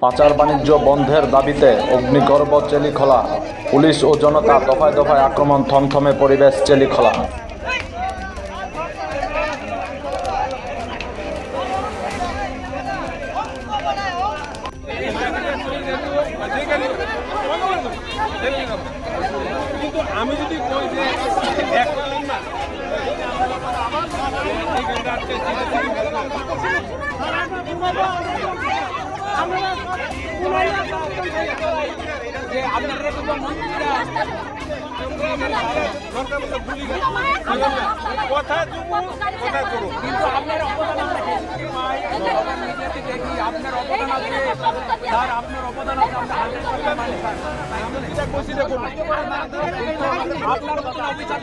পাচার বাণিজ্য বন্ধের দাবিতে অগ্নিগর্ভ চেলিখোলা, পুলিশ ও জনতা দফায় দফায় আক্রমণ, থমথমে পরিবেশ চেলিখোলা। কিন্তু আমি যদি কই যে কথা কথা করো, কিন্তু আপনার অবদান আছে, আপনার অবদান আছে, স্যার আপনার অবদান আছে। আমরা যেটা করছি দেখুন, আপনার মতন অফিসার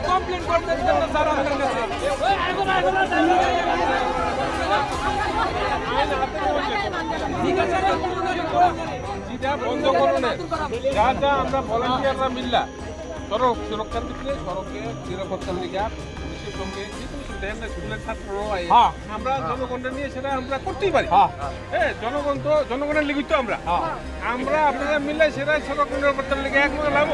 কমপ্লেন করতে স্যার আপনার কাছে যেটা বন্ধ করুন, যা যা আমরা ভলান্টিয়াররা মিললা সড়ক সুরক্ষার দিকে, সড়কের নিরাপত্তার দিকে পুলিশের সঙ্গে স্কুলের ছাত্ররাও আমরা জনগণের নিয়ে সেটা আমরা করতেই পারি। হ্যাঁ, জনগণ তো জনগণের লিখিত আমরা আপনারা মিললে সেটা সড়ক নিরাপত্তার লিগে এক লাভ।